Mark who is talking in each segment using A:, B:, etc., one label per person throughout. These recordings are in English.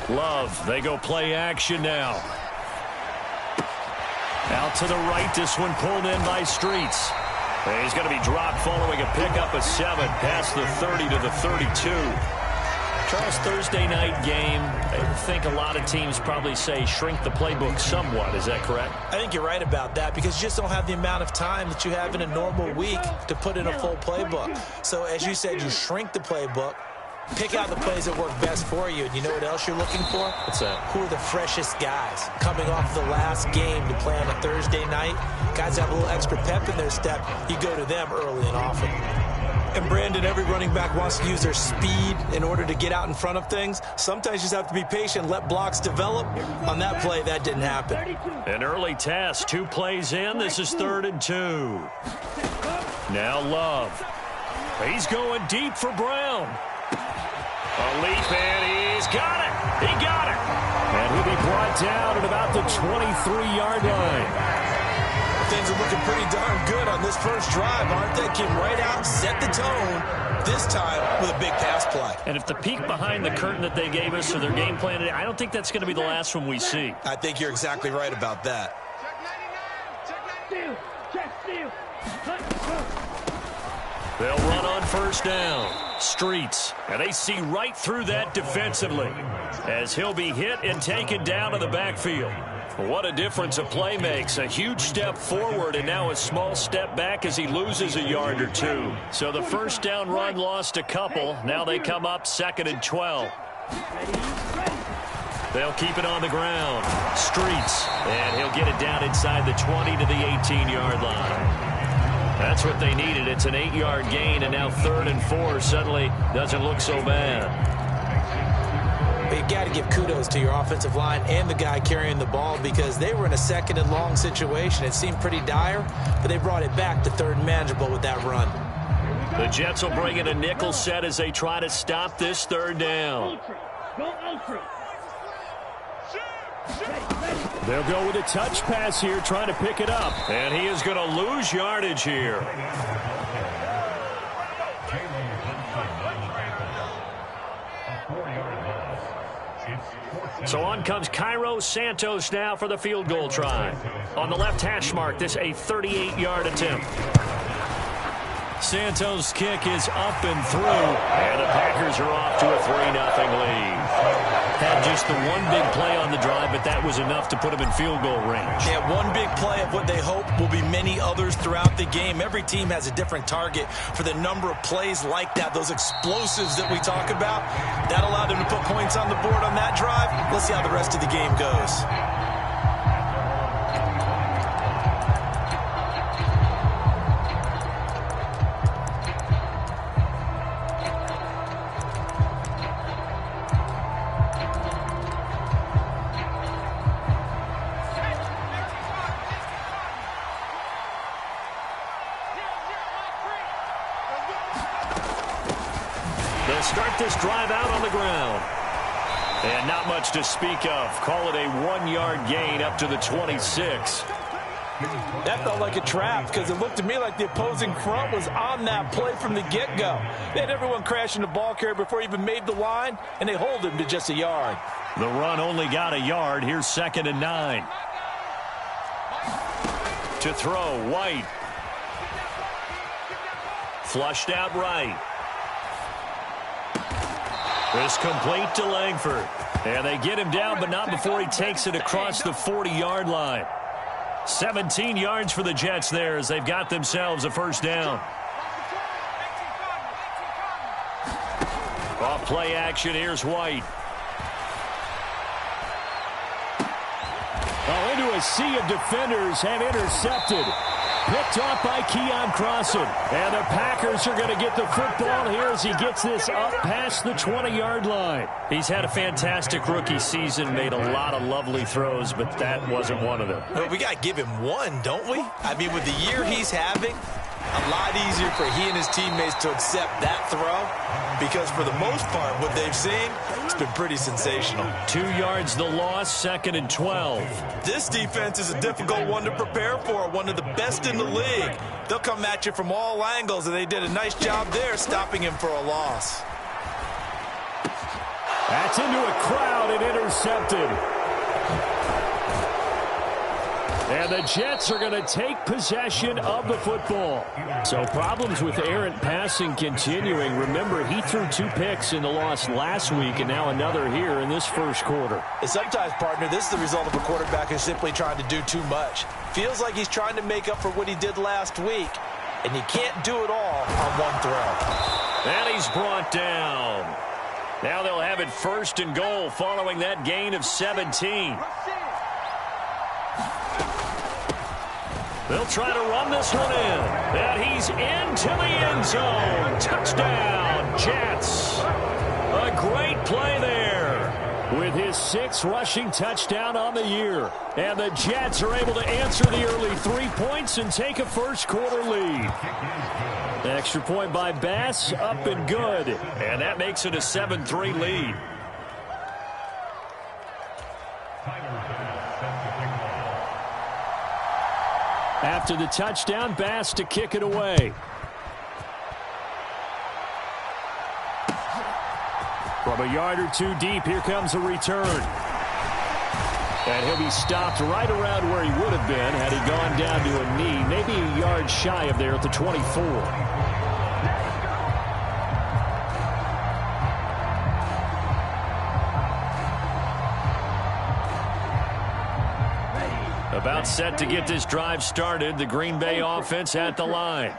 A: Love, they go play action now. Out to the right, this one pulled in by Streets. And he's going to be dropped following a pickup of 7 past the 30 to the 32. Charles, Thursday night game, I think a lot of teams probably say shrink the playbook somewhat. Is that correct?
B: I think you're right about that because you just don't have the amount of time that you have in a normal week to put in a full playbook. So as you said, you shrink the playbook, pick out the plays that work best for you. And you know what else you're looking for?
A: What's that?
B: Who are the freshest guys coming off the last game to play on a Thursday night? Guys have a little extra pep in their step. You go to them early and often. And, Brandon, every running back wants to use their speed in order to get out in front of things. Sometimes you just have to be patient, let blocks develop. On that play, that didn't happen.
A: An early test, 2 plays in. This is 3rd and 2. Now Love. He's going deep for Brown. A leap, and he's got it. He got it. And he'll be brought down at about the 23-yard line.
B: Things are looking pretty darn good on this first drive, aren't they? Came right out, set the tone, this time with a big pass play.
A: And if the peek behind the curtain that they gave us or their game plan today, I don't think that's going to be the last one we see.
B: I think you're exactly right about that.
A: They'll run on first down. Streets. And they see right through that defensively as he'll be hit and taken down to the backfield. What a difference a play makes. A huge step forward and now a small step back as he loses a yard or 2. So the first down run lost a couple. Now they come up 2nd and 12. They'll keep it on the ground. Streets. And he'll get it down inside the 20 to the 18-yard line. That's what they needed. It's an 8-yard gain, and now 3rd and 4 suddenly doesn't look so bad.
B: But you got to give kudos to your offensive line and the guy carrying the ball because they were in a 2nd and long situation. It seemed pretty dire, but they brought it back to 3rd and manageable with that run.
A: The Jets will bring in a nickel set as they try to stop this 3rd down. They'll go with a touch pass here, trying to pick it up. And he is going to lose yardage here. So on comes Cairo Santos now for the field goal try. On the left hash mark, this a 38-yard attempt. Santos' kick is up and through. And the Packers are off to a 3-0 lead. Had just the one big play on the drive, but that was enough to put them in field goal range.
B: Yeah, one big play of what they hope will be many others throughout the game. Every team has a different target for the number of plays like that, those explosives that we talk about. That allowed them to put points on the board on that drive. Let's see how the rest of the game goes.
A: Start this drive out on the ground. And not much to speak of. Call it a 1-yard gain up to the 26.
B: That felt like a trap because it looked to me like the opposing front was on that play from the get-go. They had everyone crashing the ball carrier before he even made the line, and they hold him to just a yard.
A: The run only got a yard. Here's 2nd and 9. To throw, White. Flushed out right. This complete to Langford. And they get him down, but not before he takes it across the 40-yard line. 17 yards for the Jets there as they've got themselves a first down. Off play action, here's White. Oh, into a sea of defenders and intercepted. Picked off by Keon Crossan. And the Packers are going to get the football here as he gets this up past the 20-yard line. He's had a fantastic rookie season, made a lot of lovely throws, but that wasn't one of them.
B: Well, we got to give him one, don't we? I mean, with the year he's having, a lot easier for he and his teammates to accept that throw because for the most part, what they've seen, it's been pretty sensational.
A: 2 yards the loss, 2nd and 12.
B: This defense is a difficult one to prepare for, one of the best in the league. They'll come at you from all angles, and they did a nice job there stopping him for a loss.
A: That's into a crowd and intercepted. And the Jets are going to take possession of the football. So problems with errant passing continuing. Remember, he threw 2 picks in the loss last week and now another here in this first quarter.
B: And sometimes, partner, this is the result of a quarterback who's simply trying to do too much. Feels like he's trying to make up for what he did last week. And he can't do it all on one throw.
A: And he's brought down. Now they'll have it 1st and goal following that gain of 17. They'll try to run this one in. And he's into the end zone. Touchdown, Jets. A great play there with his 6th rushing touchdown on the year. And the Jets are able to answer the early 3 points and take a first quarter lead. Extra point by Bass, up and good. And that makes it a 7-3 lead. After the touchdown, Bass to kick it away. From a yard or 2 deep, here comes a return. And he'll be stopped right around where he would have been had he gone down to a knee, maybe a yard shy of there at the 24. About set to get this drive started, the Green Bay offense at the line.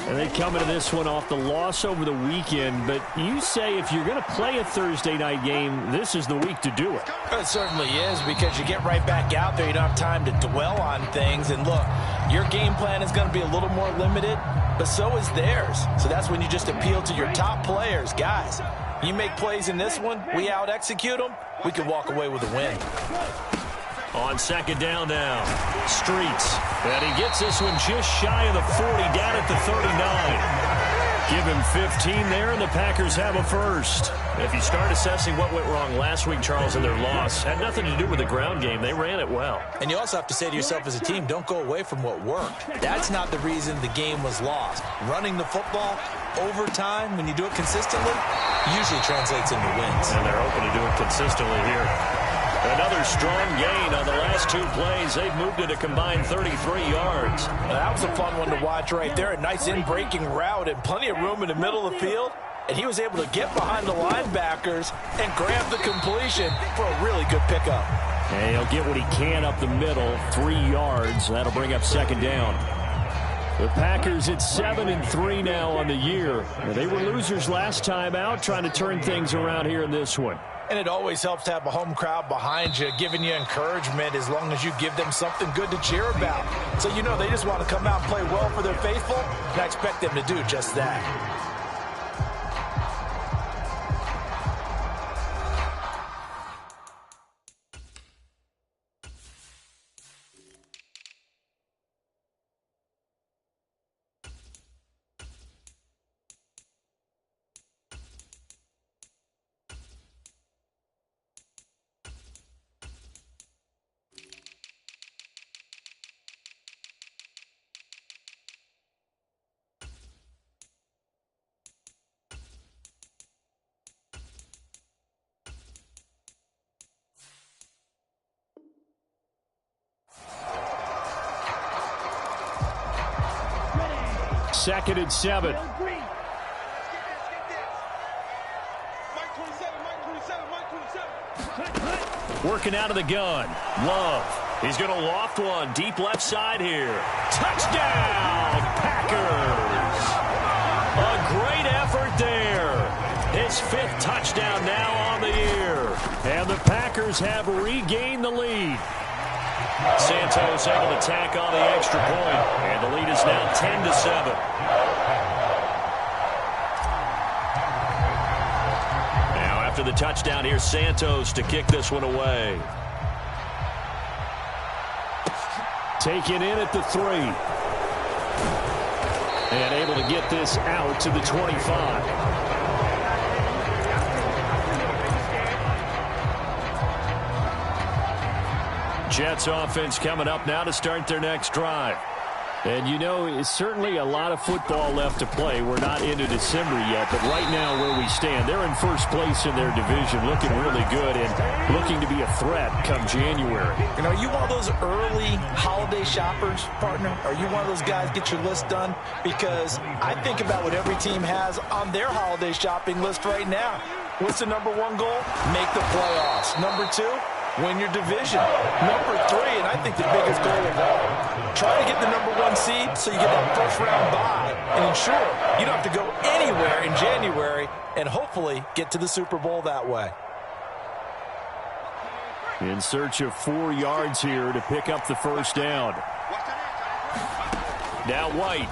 A: And they come into this one off the loss over the weekend, but you say if you're going to play a Thursday night game, this is the week to do it.
B: It certainly is, because you get right back out there. You don't have time to dwell on things. And look, your game plan is going to be a little more limited, but so is theirs. So that's when you just appeal to your top players. Guys, you make plays in this one, we out-execute them, we can walk away with a win.
A: On 2nd down now, Streets. And he gets this one just shy of the 40, down at the 39. Give him 15 there, and the Packers have a first. If you start assessing what went wrong last week, Charles, in their loss, had nothing to do with the ground game. They ran it well.
B: And you also have to say to yourself as a team, don't go away from what worked. That's not the reason the game was lost. Running the football, overtime, when you do it consistently, usually translates into wins.
A: And they're hoping to do it consistently here. Another strong gain on the last 2 plays. They've moved it a combined 33 yards.
B: That was a fun one to watch right there. A nice in-breaking route and plenty of room in the middle of the field. And he was able to get behind the linebackers and grab the completion for a really good pickup.
A: And he'll get what he can up the middle, 3 yards. That'll bring up 2nd down. The Packers at 7-3 now on the year. They were losers last time out, trying to turn things around here in this one.
B: And it always helps to have a home crowd behind you, giving you encouragement as long as you give them something good to cheer about. So you know they just want to come out and play well for their faithful, and I expect them to do just that.
A: Second and 7. Working out of the gun. Love. He's going to loft one deep left side here. Touchdown, Packers. A great effort there. His 5th touchdown now on the year. And the Packers have regained the lead. Santos able to tack on the extra point, and the lead is now 10-7. Now after the touchdown, here's Santos to kick this one away. Taken in at the 3. And able to get this out to the 25. Jets offense coming up now to start their next drive. And, you know, it's certainly a lot of football left to play. We're not into December yet, but right now where we stand, they're in first place in their division, looking really good and looking to be a threat come January.
B: You know, are you one of those early holiday shoppers, partner? Are you one of those guys get your list done? Because I think about what every team has on their holiday shopping list right now. What's the number one goal? Make the playoffs. Number two? Win your division. Number three, and I think the biggest goal of all, try to get the number one seed so you get that first round bye and ensure you don't have to go anywhere in January and hopefully get to the Super Bowl that way.
A: In search of 4 yards here to pick up the first down. Now White.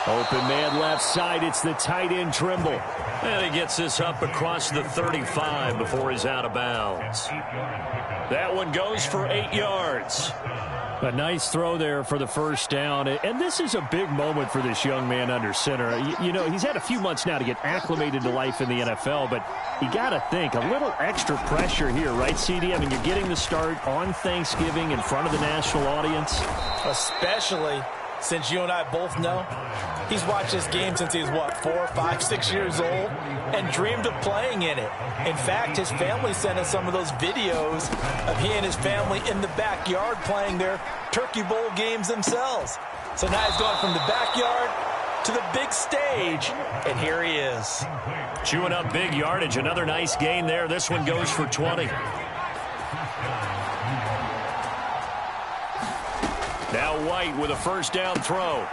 A: Open man left side. It's the tight end Trimble. And he gets this up across the 35 before he's out of bounds. That one goes for 8 yards. A nice throw there for the first down. And this is a big moment for this young man under center. You know, he's had a few months now to get acclimated to life in the NFL, but you got to think, a little extra pressure here, right, CD? I mean, you're getting the start on Thanksgiving in front of the national audience.
B: Especially since you and I both know he's watched this game since he was, what, 4, 5, 6 years old and dreamed of playing in it. In fact, his family sent us some of those videos of he and his family in the backyard playing their Turkey Bowl games themselves. So now he's gone from the backyard to the big stage, and here he is.
A: Chewing up big yardage. Another nice gain there. This one goes for 20. Now White with a first down throw.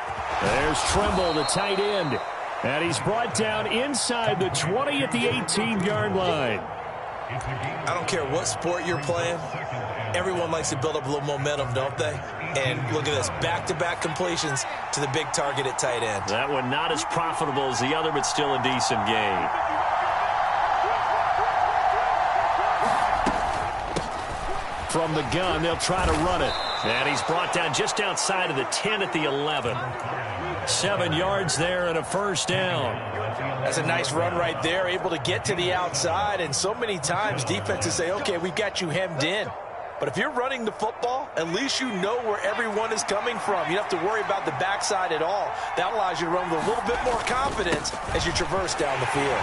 A: There's Trimble, the tight end. And he's brought down inside the 20 at the 18-yard line.
B: I don't care what sport you're playing. Everyone likes to build up a little momentum, don't they? And look at this, back-to-back completions to the big target at tight end.
A: That one not as profitable as the other, but still a decent gain. From the gun, they'll try to run it. And he's brought down just outside of the 10 at the 11. 7 yards there and a first down.
B: That's a nice run right there, able to get to the outside. And so many times defenses say, okay, we've got you hemmed in. But if you're running the football, at least you know where everyone is coming from. You don't have to worry about the backside at all. That allows you to run with a little bit more confidence as you traverse down the field.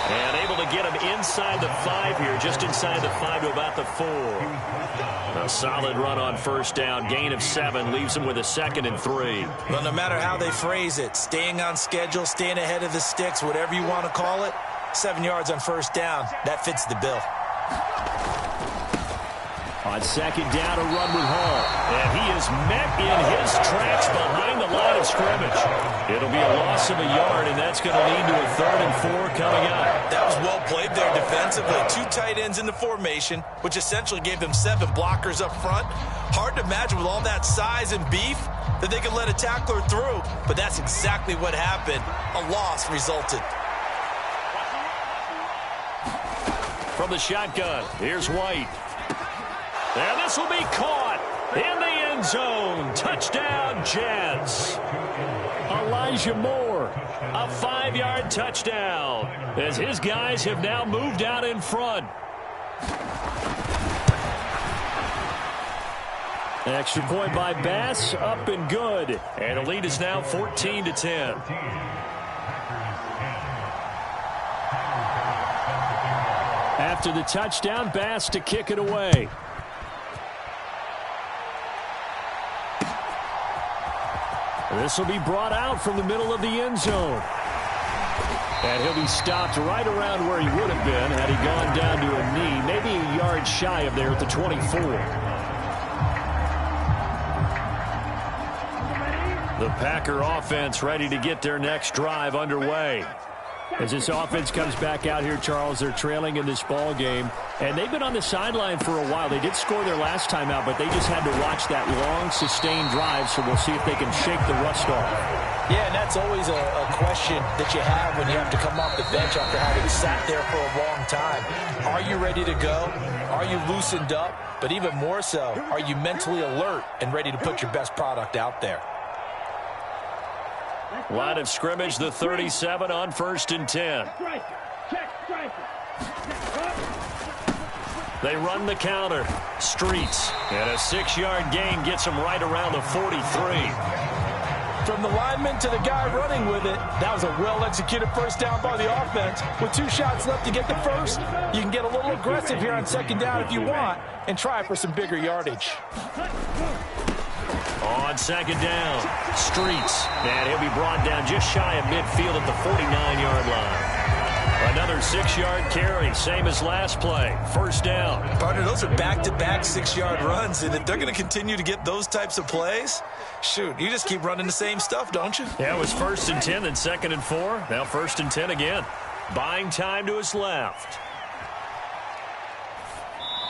A: And able to get him inside the 5 here, just inside the 5 to about the 4. A solid run on first down, gain of 7, leaves him with a 2nd and 3.
B: Well, no matter how they phrase it, staying on schedule, staying ahead of the sticks, whatever you want to call it, 7 yards on first down, that fits the bill.
A: On second down, a run with Hall. And he is met in his tracks behind the line of scrimmage. It'll be a loss of a yard, and that's going to lead to a 3rd and 4 coming up.
B: That was well played there defensively. 2 tight ends in the formation, which essentially gave them 7 blockers up front. Hard to imagine with all that size and beef that they could let a tackler through, but that's exactly what happened. A loss resulted.
A: From the shotgun, here's White. And this will be caught in the end zone. Touchdown, Jets. Elijah Moore, a 5-yard touchdown, as his guys have now moved out in front. Extra point by Bass, up and good. And the lead is now 14-10. After the touchdown, Bass to kick it away. This will be brought out from the middle of the end zone. And he'll be stopped right around where he would have been had he gone down to a knee, maybe a yard shy of there at the 24. The Packer offense ready to get their next drive underway. As this offense comes back out here, Charles, they're trailing in this ball game, and they've been on the sideline for a while. They did score their last time out, but they just had to watch that long, sustained drive, so we'll see if they can shake the rust off.
B: Yeah, and that's always a question that you have when you have to come off the bench after having sat there for a long time. Are you ready to go? Are you loosened up? But even more so, are you mentally alert and ready to put your best product out there?
A: Line of scrimmage, the 37 on 1st and 10. They run the counter. Streets. And a 6-yard gain gets them right around the 43.
B: From the lineman to the guy running with it, that was a well-executed first down by the offense. With 2 shots left to get the first, you can get a little aggressive here on second down if you want and try for some bigger yardage.
A: On second down, Streets. And he'll be brought down just shy of midfield at the 49-yard line. Another 6-yard carry, same as last play. First down.
B: Partner, those are back-to-back 6-yard runs, and if they're going to continue to get those types of plays, shoot, you just keep running the same stuff, don't you?
A: Yeah, it was 1st and 10, then 2nd and 4. Now 1st and 10 again. Buying time to his left.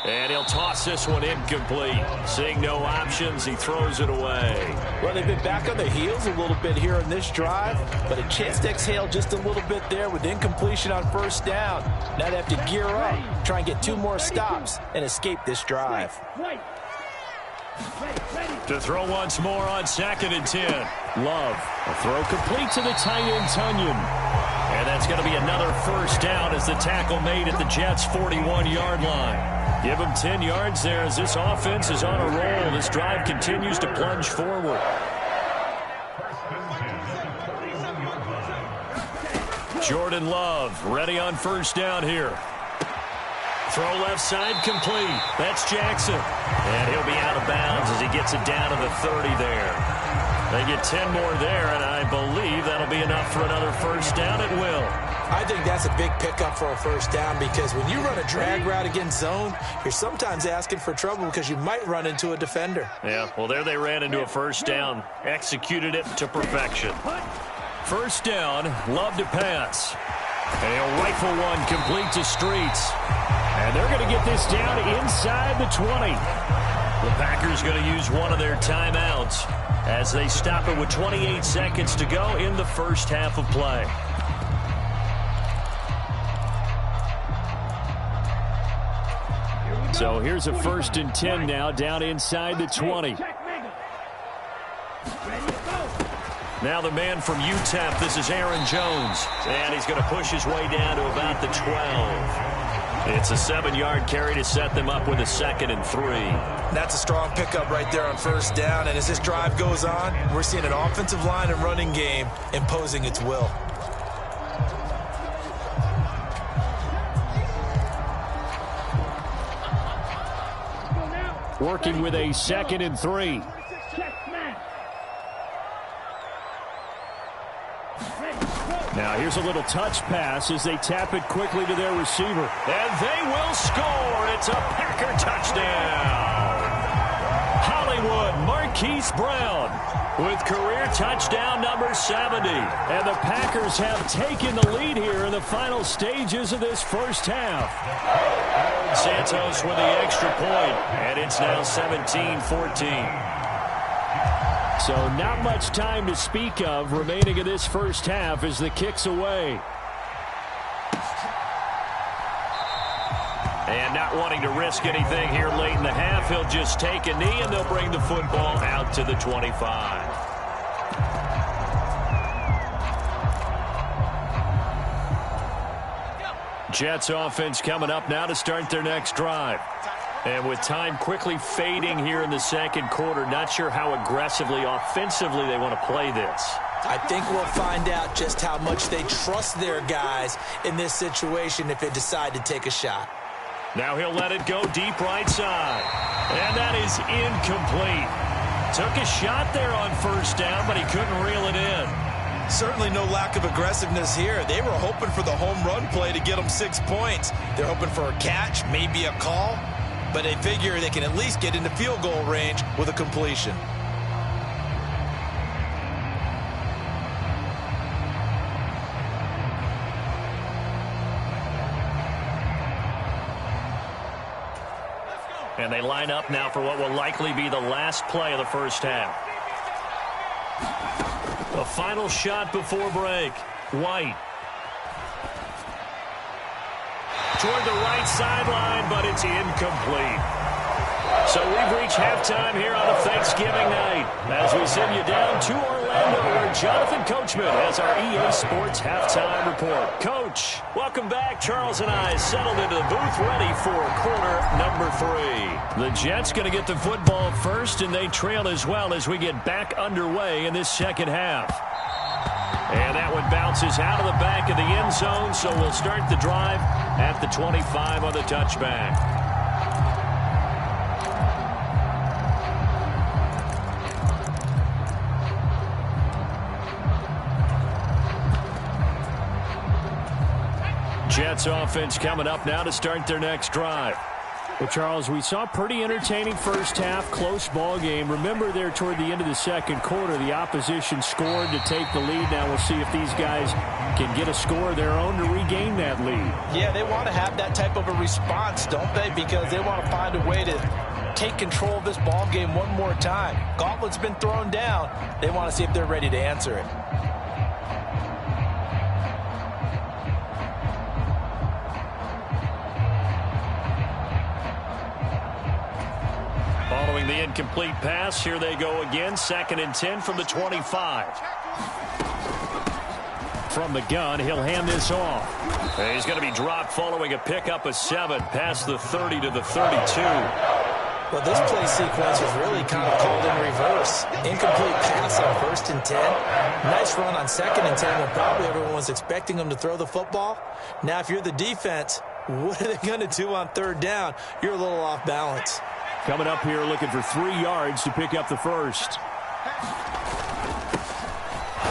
A: And he'll toss this one incomplete. Seeing no options, he throws it away.
B: Well, they've been back on their heels a little bit here in this drive, but a chance to exhale just a little bit there with incompletion on first down. Now they have to gear up, try and get 2 more stops, and escape this drive.
A: To throw once more on 2nd and 10. Love. A throw complete to the tight end, Tunyon. And that's going to be another first down as the tackle made at the Jets' 41-yard line. Give him 10 yards there as this offense is on a roll. This drive continues to plunge forward. Jordan Love ready on first down here. Throw left side complete. That's Jackson. And he'll be out of bounds as he gets it down to the 30 there. They get 10 more there, and I believe that'll be enough for another first down. It will.
B: I think that's a big pickup for a first down because when you run a drag route against zone, you're sometimes asking for trouble because you might run into a defender.
A: Yeah, well, there they ran into a first down. Executed it to perfection. First down, Love to pass. And he'll rifle one complete to Streets. And they're going to get this down inside the 20. The Packers going to use one of their timeouts as they stop it with 28 seconds to go in the first half of play. So here's a 1st and 10 now down inside the 20. Now the man from UTEP, this is Aaron Jones. And he's going to push his way down to about the 12. It's a 7-yard carry to set them up with a 2nd and 3.
B: That's a strong pickup right there on first down. And as this drive goes on, we're seeing an offensive line and running game imposing its will.
A: Working with a 2nd and 3. Now here's a little touch pass as they tap it quickly to their receiver. And they will score. It's a Packer touchdown. Hollywood Marquise Brown with career touchdown number 70. And the Packers have taken the lead here in the final stages of this first half. Santos with the extra point, and it's now 17-14. So not much time to speak of remaining in this first half as the kick's away. And not wanting to risk anything here late in the half, he'll just take a knee and they'll bring the football out to the 25. Jets offense coming up now to start their next drive. And with time quickly fading here in the second quarter, not sure how aggressively, offensively they want to play this.
B: I think we'll find out just how much they trust their guys in this situation if they decide to take a shot.
A: Now he'll let it go deep right side. And that is incomplete. Took a shot there on first down, but he couldn't reel it in.
B: Certainly no lack of aggressiveness here. They were hoping for the home run play to get them 6 points. They're hoping for a catch, maybe a call. But they figure they can at least get into field goal range with a completion.
A: And they line up now for what will likely be the last play of the first half. The final shot before break. White. Toward the right sideline, but it's incomplete. So we've reached halftime here on a Thanksgiving night as we send you down to Orlando where Jonathan Coachman has our EA Sports Halftime Report. Coach, welcome back. Charles and I settled into the booth ready for quarter number 3. The Jets going to get the football first, and they trail as well as we get back underway in this second half. And that one bounces out of the back of the end zone, so we'll start the drive at the 25 on the touchback. Jets offense coming up now to start their next drive.
C: Well, Charles, we saw a pretty entertaining first half, close ball game. Remember there toward the end of the second quarter, the opposition scored to take the lead. Now we'll see if these guys can get a score of their own to regain that lead.
B: Yeah, they want to have that type of a response, don't they? Because they want to find a way to take control of this ball game one more time. Gauntlet's been thrown down. They want to see if they're ready to answer it.
A: Following the incomplete pass, here they go again. 2nd and 10 from the 25. From the gun, he'll hand this off. And he's going to be dropped following a pickup of 7 past the 30 to the 32.
B: Well, this play sequence was really kind of called in reverse. Incomplete pass on 1st and 10. Nice run on 2nd and 10 when probably everyone was expecting him to throw the football. Now, if you're the defense, what are they going to do on 3rd down? You're a little off balance.
C: Coming up here looking for 3 yards to pick up the first.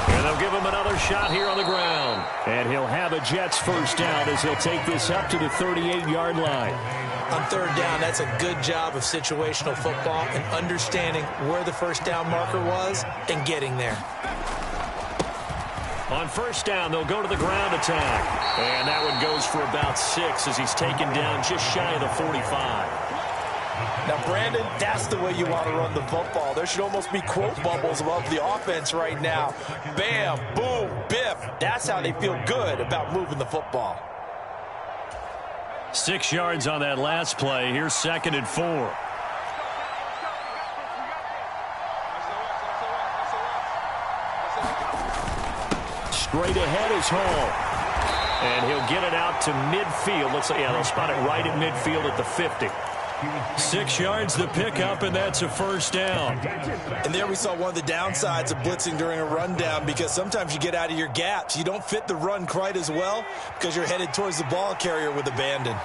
A: And they'll give him another shot here on the ground.
C: And he'll have a Jets first down as he'll take this up to the 38-yard line.
B: On 3rd down, that's a good job of situational football and understanding where the first down marker was and getting there.
A: On 1st down, they'll go to the ground attack. And that one goes for about 6 as he's taken down just shy of the 45.
B: Now, Brandon, that's the way you want to run the football. There should almost be quote bubbles above the offense right now. Bam, boom, biff. That's how they feel good about moving the football.
A: 6 yards on that last play. Here's 2nd and 4.
C: Straight ahead is Hall.
A: And he'll get it out to midfield. Looks like, yeah, they'll spot it right at midfield at the 50. 6 yards the pickup, and that's a first down.
B: And there we saw one of the downsides of blitzing during a rundown, because sometimes you get out of your gaps. You don't fit the run quite as well because you're headed towards the ball carrier with abandon.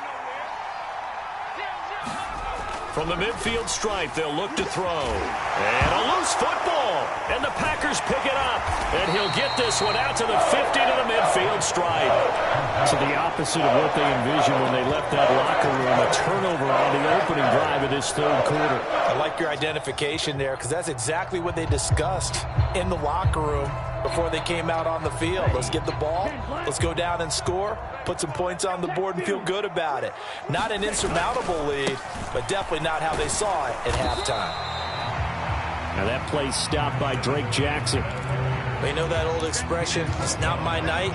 A: From the midfield stripe, they'll look to throw. And a loose football. And the Packers pick it up. And he'll get this one out to the 50 to the midfield stripe.
C: So the opposite of what they envisioned when they left that locker room. A turnover on the opening drive of this 3rd quarter.
B: I like your identification there, because that's exactly what they discussed in the locker room before they came out on the field. Let's get the ball. Let's go down and score. Put some points on the board and feel good about it. Not an insurmountable lead, but definitely not how they saw it at halftime.
C: Now that play stopped by Drake Jackson.
B: You know that old expression, it's not my night?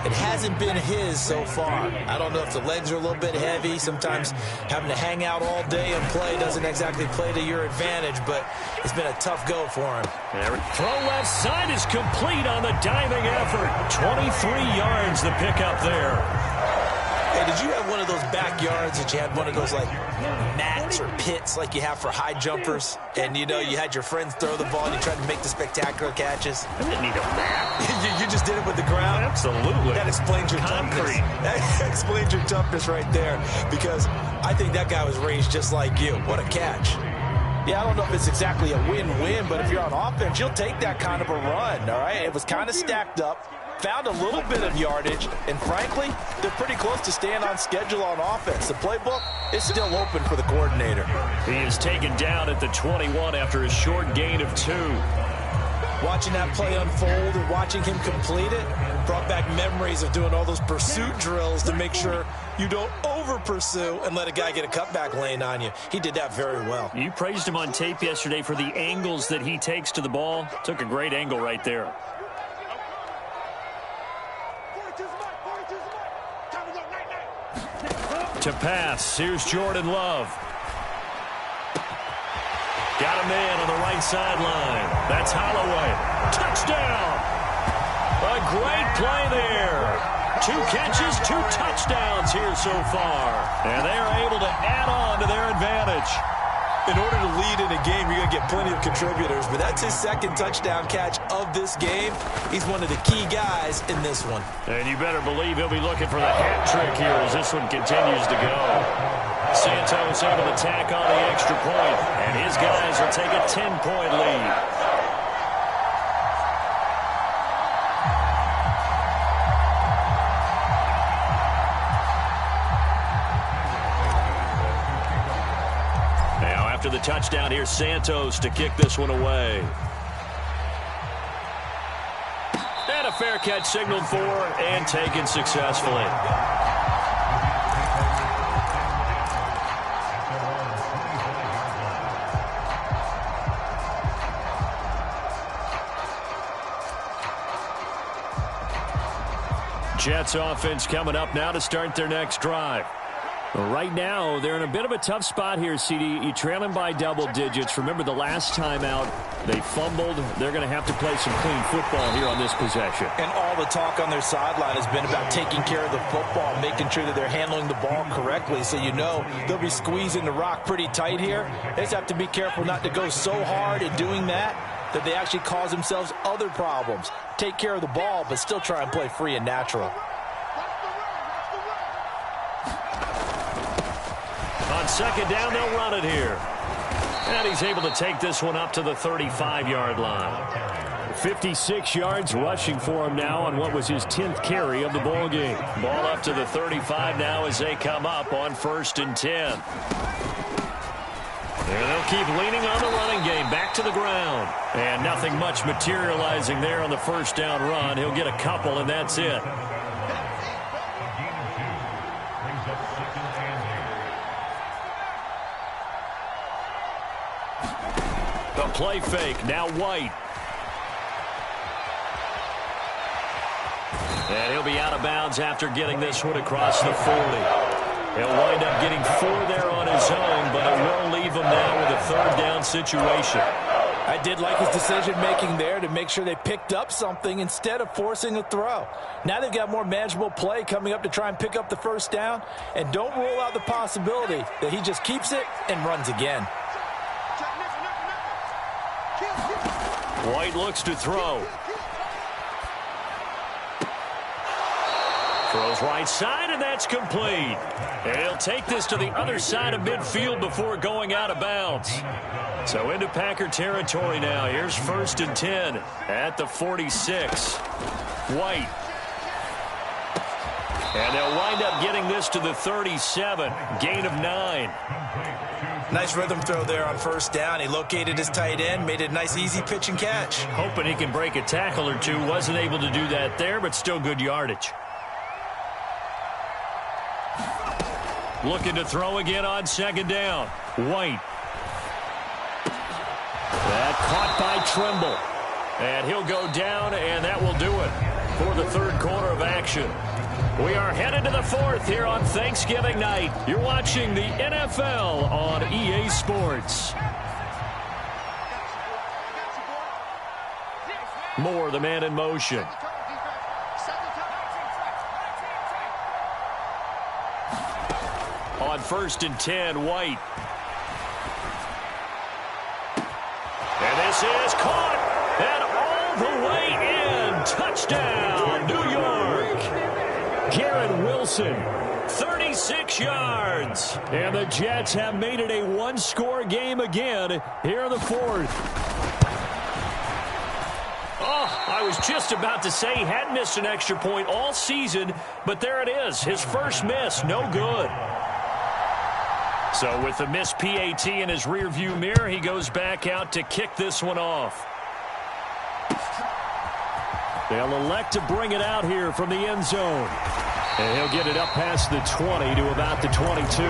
B: It hasn't been his so far. I don't know if the legs are a little bit heavy. Sometimes having to hang out all day and play doesn't exactly play to your advantage, but it's been a tough go for him.
A: Throw left side is complete on the diving effort. 23 yards the pickup there.
B: Hey, did you have one of those backyards that you had one of those like mats or pits like you have for high jumpers? And you know, you had your friends throw the ball and you tried to make the spectacular catches?
A: I didn't need a mat.
B: you just did it with the ground?
A: Absolutely.
B: That explains your toughness. That explains your toughness right there, because I think that guy was raised just like you. What a catch. Yeah, I don't know if it's exactly a win-win, but if you're on offense, you'll take that kind of a run, all right? It was kind of stacked up. Found a little bit of yardage, and frankly, they're pretty close to staying on schedule on offense. The playbook is still open for the coordinator.
A: He is taken down at the 21 after a short gain of 2.
B: Watching that play unfold and watching him complete it brought back memories of doing all those pursuit drills to make sure you don't over-pursue and let a guy get a cutback lane on you. He did that very well.
A: You praised him on tape yesterday for the angles that he takes to the ball. Took a great angle right there. To pass, here's Jordan Love. Got a man on the right sideline. That's Holloway. Touchdown! A great play there. 2 catches, 2 touchdowns here so far. And they are able to add on to their advantage.
B: In order to lead in a game, you're going to get plenty of contributors, but that's his 2nd touchdown catch of this game. He's one of the key guys in this one.
A: And you better believe he'll be looking for the hat trick here as this one continues to go. Santos able to tack on the extra point, and his guys will take a 10-point lead. After the touchdown, here's Santos to kick this one away. And a fair catch signaled for and taken successfully. Jets offense coming up now to start their next drive.
C: Right now, they're in a bit of a tough spot here, CD. You trail them by double digits. Remember the last time out, they fumbled. They're going to have to play some clean football here on this possession.
B: And all the talk on their sideline has been about taking care of the football, making sure that they're handling the ball correctly. So you know they'll be squeezing the rock pretty tight here. They just have to be careful not to go so hard in doing that they actually cause themselves other problems. Take care of the ball, but still try and play free and natural.
A: On 2nd down, they'll run it here. And he's able to take this one up to the 35-yard line.
C: 56 yards rushing for him now on what was his 10th carry of the ball game.
A: Ball up to the 35 now as they come up on 1st and 10. And they'll keep leaning on the running game. Back to the ground. And nothing much materializing there on the 1st down run. He'll get a couple, and that's it. The play fake, now White. And he'll be out of bounds after getting this one across the 40. He'll wind up getting 4 there on his own, but it will leave him now with a 3rd down situation.
B: I did like his decision-making there to make sure they picked up something instead of forcing a throw. Now they've got more manageable play coming up to try and pick up the 1st down, and don't rule out the possibility that he just keeps it and runs again.
A: White looks to throw. Throws right side, and that's complete. And he'll take this to the other side of midfield before going out of bounds. So into Packer territory now. Here's 1st and 10 at the 46. White. And they'll wind up getting this to the 37. Gain of 9.
B: Nice rhythm throw there on 1st down. He located his tight end, made it a nice, easy pitch and catch.
A: Hoping he can break a tackle or two. Wasn't able to do that there, but still good yardage. Looking to throw again on 2nd down. White. That caught by Trimble. And he'll go down, and that will do it for the 3rd quarter of action. We are headed to the 4th here on Thanksgiving night. You're watching the NFL on EA Sports. Moore, the man in motion. On 1st and 10, White. And this is caught. And all the way in. Touchdown, New York. Garrett Wilson, 36 yards. And the Jets have made it a one-score game again here in the 4th. Oh, I was just about to say he hadn't missed an extra point all season, but there it is. His first miss, no good. So with the missed PAT in his rearview mirror, he goes back out to kick this one off. They'll elect to bring it out here from the end zone. And he'll get it up past the 20 to about the 22.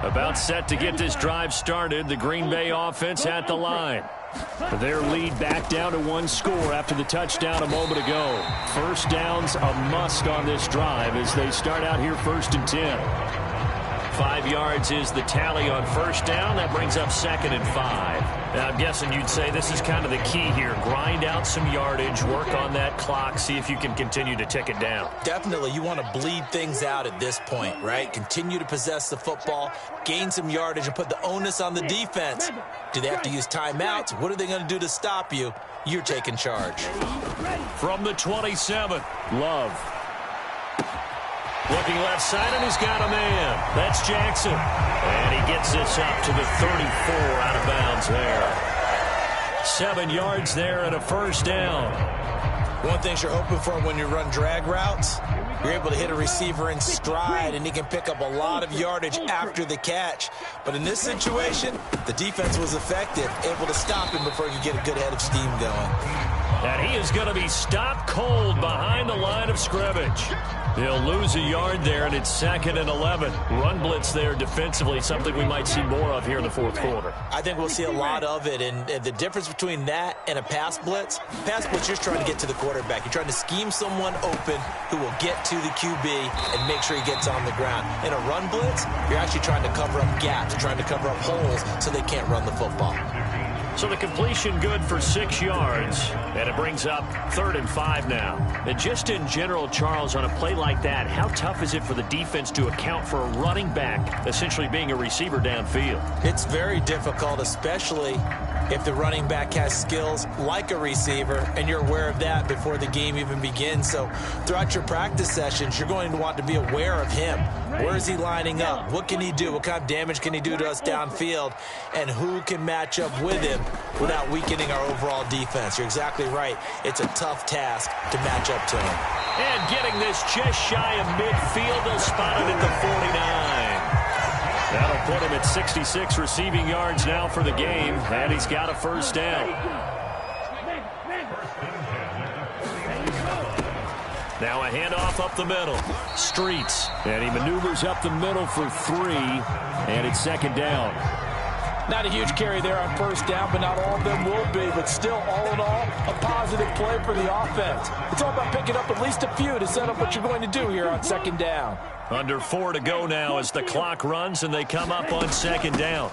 A: About set to get this drive started. The Green Bay offense at the line.
C: Their lead back down to one score after the touchdown a moment ago. First down's a must on this drive as they start out here 1st and 10. 5 yards is the tally on first down. That brings up 2nd and 5. Now, I'm guessing you'd say this is kind of the key here. Grind out some yardage, work on that clock, see if you can continue to tick it down.
B: Definitely, you want to bleed things out at this point, right? Continue to possess the football, gain some yardage, and put the onus on the defense. Do they have to use timeouts? What are they going to do to stop you? You're taking charge.
A: From the 27,
C: Love.
A: looking left side, and he's got a man. That's Jackson. And he gets this up to the 34 out of bounds there. 7 yards there and a first down.
B: One thing you're hoping for when you run drag routes, you're able to hit a receiver in stride, and he can pick up a lot of yardage after the catch. But in this situation, the defense was effective, able to stop him before he could get a good head of steam going.
A: And he is going to be stopped cold behind the line of scrimmage. He'll lose a yard there, and it's 2nd and 11. Run blitz there defensively, something we might see more of here in the fourth quarter.
B: I think we'll see a lot of it, and the difference between that and a pass blitz, you're just trying to get to the quarterback. You're trying to scheme someone open who will get to the QB and make sure he gets on the ground. In a run blitz, you're actually trying to cover up gaps, trying to cover up holes so they can't run the football.
A: So the completion good for 6 yards, and it brings up 3rd and 5 now. And just in general, Charles, on a play like that, how tough is it for the defense to account for a running back essentially being a receiver downfield?
B: It's very difficult, especially if the running back has skills like a receiver, and you're aware of that before the game even begins. So throughout your practice sessions, you're going to want to be aware of him. Where is he lining up? What can he do? What kind of damage can he do to us downfield? And who can match up with him without weakening our overall defense? You're exactly right. It's a tough task to match up to him.
A: And getting this just shy of midfield, they'll spot it at the 49. That'll put him at 66 receiving yards now for the game, and he's got a first down. Now a handoff up the middle. Streets. And he maneuvers up the middle for 3, and it's 2nd down.
D: Not a huge carry there on first down, but not all of them will be. But still, all in all, a positive play for the offense. It's all about picking up at least a few to set up what you're going to do here on 2nd down.
A: Under 4 to go now as the clock runs, and they come up on 2nd down.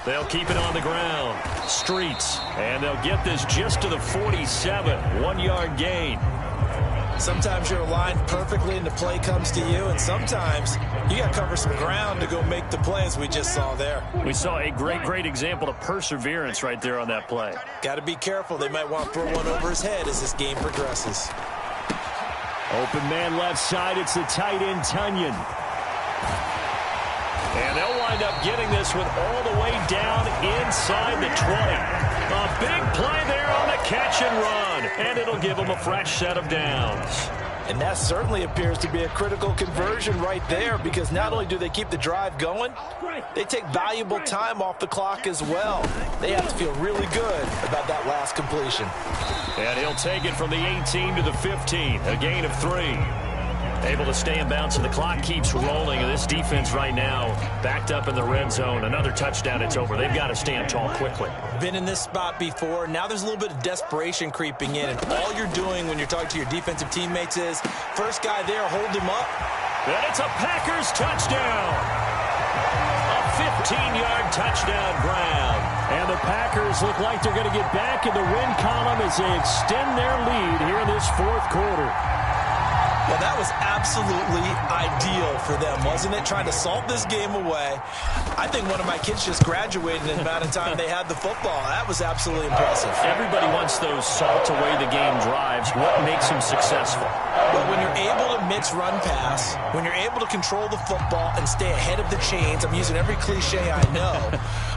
A: They'll keep it on the ground. Streets. And they'll get this just to the 47. 1-yard gain.
B: Sometimes you're aligned perfectly and the play comes to you, and sometimes you got to cover some ground to go make the play, as we just saw there.
A: We saw a great example of perseverance right there on that play.
B: Got to be careful. They might want to throw one over his head as this game progresses.
C: Open man left side. It's the tight end, Tunyon.
A: And they'll wind up getting this with all the way down inside the 20. A big play there on the catch and run. And it'll give them a fresh set of downs.
D: And that certainly appears to be a critical conversion right there, because not only do they keep the drive going, they take valuable time off the clock as well. They have to feel really good about that last completion.
A: And he'll take it from the 18 to the 15, a gain of 3. Able to stay in bounds, and the clock keeps rolling. And this defense right now backed up in the red zone. Another touchdown, it's over. They've got to stand tall quickly.
B: Been in this spot before. Now there's a little bit of desperation creeping in. And all you're doing when you're talking to your defensive teammates is, first guy there, hold him up.
A: And it's a Packers touchdown. A 15-yard touchdown grab.
C: And the Packers look like they're going to get back in the win column as they extend their lead here in this fourth quarter.
B: Well, that was absolutely ideal for them, wasn't it? Trying to salt this game away. I think one of my kids just graduated in the amount of time they had the football. That was absolutely impressive.
A: Everybody wants those salt away the game drives. What makes them successful?
B: Well, when you're able to mix run pass, when you're able to control the football and stay ahead of the chains, I'm using every cliche I know,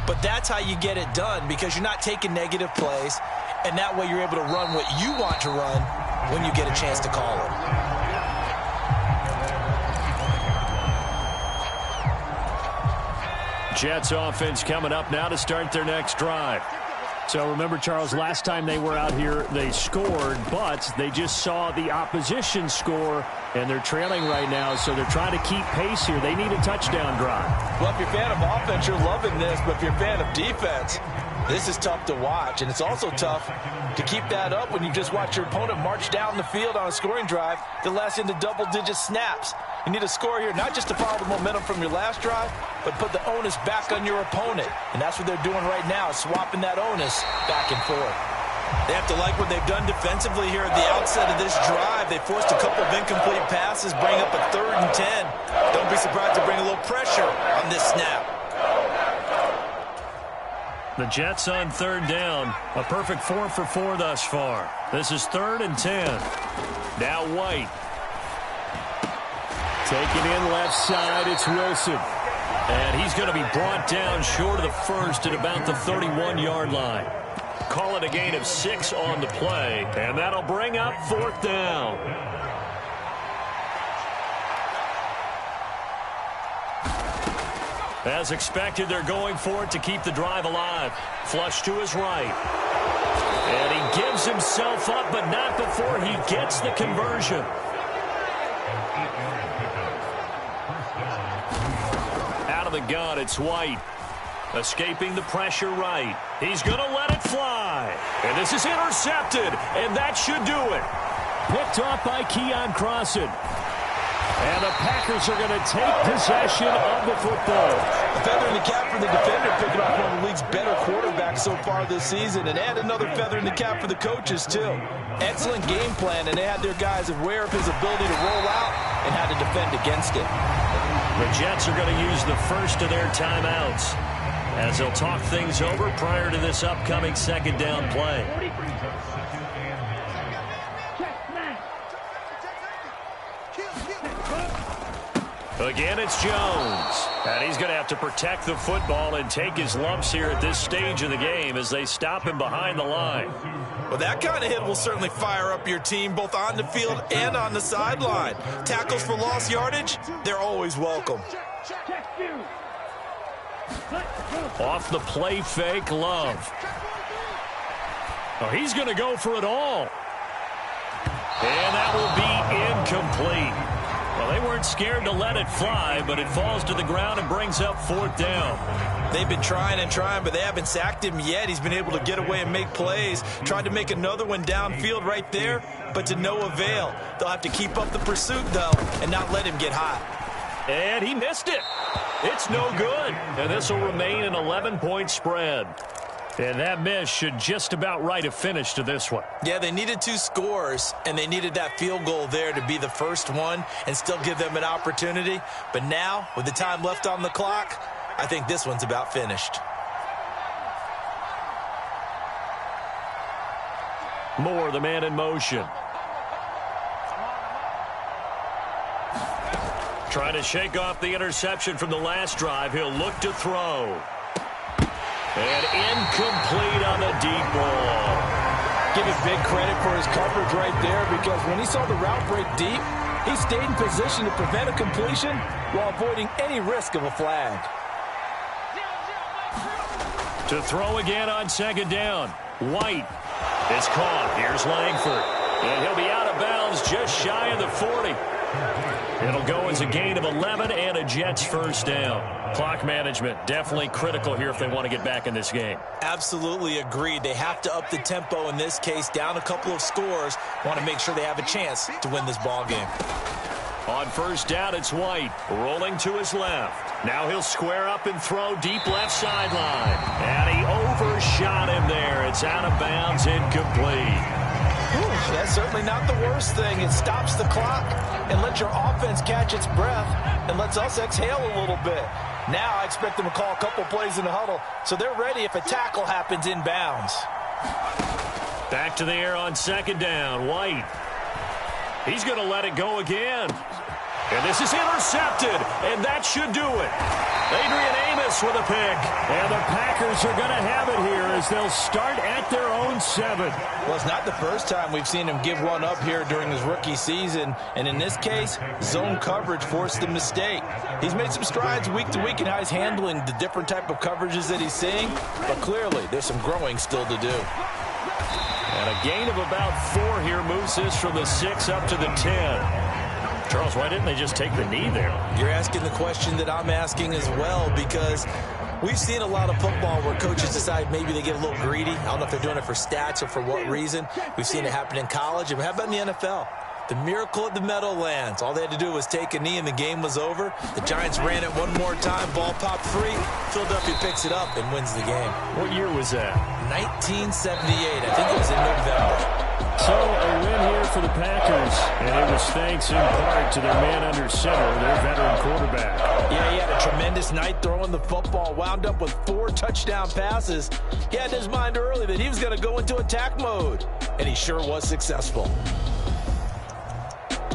B: but that's how you get it done, because you're not taking negative plays, and that way you're able to run what you want to run when you get a chance to call it.
A: Jets offense coming up now to start their next drive.
C: So remember, Charles, last time they were out here, they scored, but they just saw the opposition score, and they're trailing right now, so they're trying to keep pace here. They need a touchdown drive.
D: Well, if you're a fan of offense, you're loving this, but if you're a fan of defense, This is tough to watch, and it's also tough to keep that up when you just watch your opponent march down the field on a scoring drive that lasts into double-digit snaps. You need a score here, not just to follow the momentum from your last drive, but put the onus back on your opponent. And that's what they're doing right now, swapping that onus back and forth.
B: They have to like what they've done defensively here at the outset of this drive. They forced a couple of incomplete passes, bring up a 3rd and 10. Don't be surprised to bring a little pressure on this snap.
A: The Jets on 3rd down. A perfect 4 for 4 thus far. This is 3rd and 10. Now White.
C: Taken in left side, it's Wilson.
A: And he's going to be brought down short of the first at about the 31-yard line. Call it a gain of 6 on the play, and that'll bring up 4th down. As expected, they're going for it to keep the drive alive. Flush to his right. And he gives himself up, but not before he gets the conversion. Out of the gun, it's White. Escaping the pressure right. He's going to let it fly. And this is intercepted, and that should do it.
C: Picked off by Keon Crossan. And the Packers are going to take possession of the football.
D: A feather in the cap for the defender, picking off one of the league's better quarterbacks so far this season. And add another feather in the cap for the coaches, too. Excellent game plan, and they had their guys aware of his ability to roll out and how to defend against it.
A: The Jets are going to use the first of their timeouts as they'll talk things over prior to this upcoming 2nd down play. Again, it's Jones. And he's going to have to protect the football and take his lumps here at this stage of the game as they stop him behind the line.
B: Well, that kind of hit will certainly fire up your team both on the field and on the sideline. Tackles for lost yardage, they're always welcome.
A: Off the play fake, Love. Oh, he's going to go for it all. And that will be incomplete. Well, they weren't scared to let it fly, but it falls to the ground and brings up 4th down.
B: They've been trying and trying, but they haven't sacked him yet. He's been able to get away and make plays. Tried to make another one downfield right there, but to no avail. They'll have to keep up the pursuit, though, and not let him get hot.
A: And he missed it. It's no good. And this will remain an 11-point spread. And that miss should just about write a finish to this one.
B: Yeah, they needed 2 scores, and they needed that field goal there to be the first one and still give them an opportunity. But now, with the time left on the clock, I think this one's about finished.
A: Moore, the man in motion. Trying to shake off the interception from the last drive. He'll look to throw. And incomplete on the deep ball.
D: Give it big credit for his coverage right there, because when he saw the route break deep, he stayed in position to prevent a completion while avoiding any risk of a flag.
A: To throw again on 2nd down. White is caught. Here's Langford. And he'll be out of bounds just shy of the 40. It'll go as a gain of 11 and a Jets first down. Clock management definitely critical here if they want to get back in this game.
B: Absolutely agreed. They have to up the tempo in this case, down a couple of scores. Want to make sure they have a chance to win this ball game.
A: On 1st down, it's White rolling to his left. Now he'll square up and throw deep left sideline. And he overshot him there. It's out of bounds, incomplete.
D: That's certainly not the worst thing. It stops the clock and lets your offense catch its breath and lets us exhale a little bit. Now I expect them to call a couple plays in the huddle so they're ready if a tackle happens inbounds.
A: Back to the air on 2nd down. White. He's going to let it go again. And this is intercepted, and that should do it. Adrian Amos with a pick. And the Packers are going to have it here as they'll start at their own 7.
D: Well, it's not the first time we've seen him give one up here during his rookie season. And in this case, zone coverage forced the mistake. He's made some strides week to week in how he's handling the different type of coverages that he's seeing. But clearly, there's some growing still to do.
A: And a gain of about 4 here moves this from the 6 up to the 10. Charles, why didn't they just take the knee there?
B: You're asking the question that I'm asking as well, because We've seen a lot of football where coaches decide maybe they get a little greedy. I don't know if they're doing it for stats or for what reason. We've seen it happen in college, and how about in the NFL? The miracle at the Meadowlands. All they had to do was take a knee, and the game was over. The Giants ran it one more time. Ball popped free. Philadelphia picks it up and wins the game.
A: What year was that?
B: 1978. I think it was in November.
C: So a win here for the Packers, and it was thanks in part to their man under center, their veteran quarterback.
B: Yeah, he had a tremendous night throwing the football, wound up with 4 touchdown passes. He had in his mind early that he was going to go into attack mode, and he sure was successful.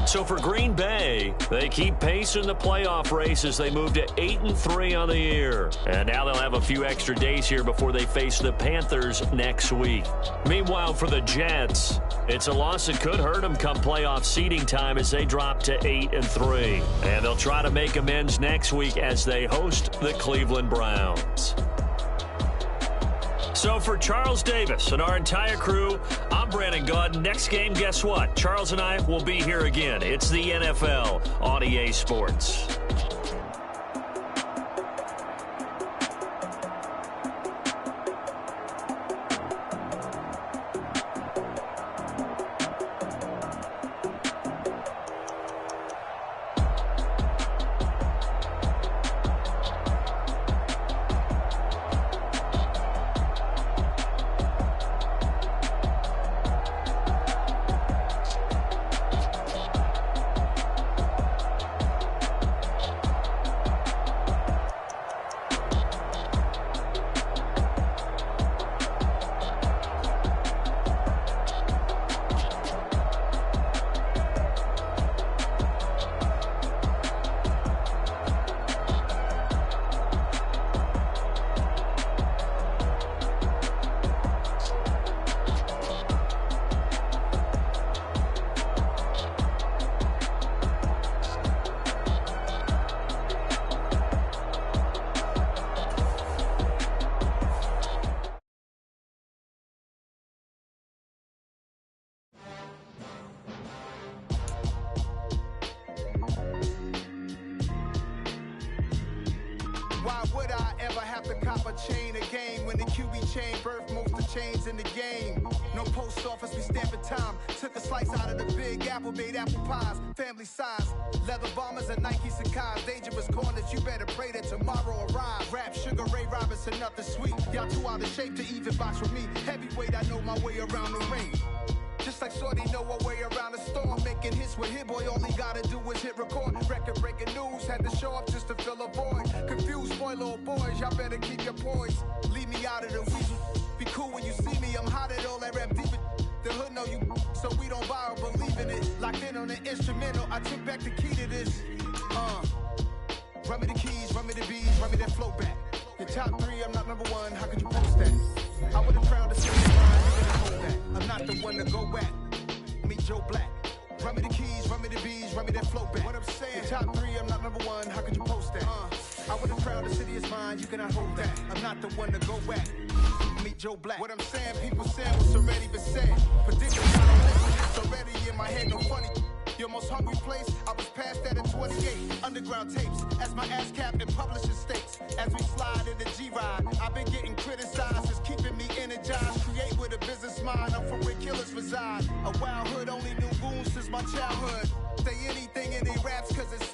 A: So for Green Bay, they keep pace in the playoff race as they move to 8-3 on the year. And now they'll have a few extra days here before they face the Panthers next week. Meanwhile, for the Jets, it's a loss that could hurt them come playoff seeding time as they drop to 8-3. And they'll try to make amends next week as they host the Cleveland Browns. So for Charles Davis and our entire crew, I'm Brandon Gaudin. Next game, guess what? Charles and I will be here again. It's the NFL on EA Sports.
E: Why would I ever have to cop a chain a game when the QB chain birthed most of the chains in the game? No post office, we stamping time. Took a slice out of the big apple, made apple pies, family size. Leather bombers and Nike Sacai's. Dangerous corners, you better pray that tomorrow arrives. Rap, Sugar Ray Robinson, nothing sweet. Y'all too out of shape to even box with me. Heavyweight, I know my way around the ring. Just like Shorty know her way around the storm. Making hits with Hit Boy, all he gotta do is hit record. Record-breaking news, had to show up just to fill a void. Confused, spoiled little boys, y'all better keep your poise. Leave me out of the weasel. Be cool when you see me, I'm hot at all that rap deep. The hood know you, so we don't borrow, believe in it. Locked in on the instrumental, I took back the key to this. Run me the keys, run me the bees, run me that flow back. Your top 3, I'm not number 1, how could you post that? I would have crowned the city line, you couldn't hold that. I'm not the one to go back. Meet Joe Black. Run me the keys, run me the bees, run me that flow back. What I'm saying, your top 3, I'm not number 1, how could you post that? I would have crowned the city is mine, you cannot hold that. I'm not the one to go back. Meet Joe Black. What I'm saying, people saying what's already been said. Predicting I don't listen, it's already in my head, no funny. Your most hungry place, I was past that at 28. Underground tapes, as my ass capped in publishing states. As we slide in the G-Ride, I've been getting criticized. It's keeping me energized. Create with a business mind, I'm from where killers reside. A wild hood, only knew goons since my childhood. Say anything in they raps, cause it's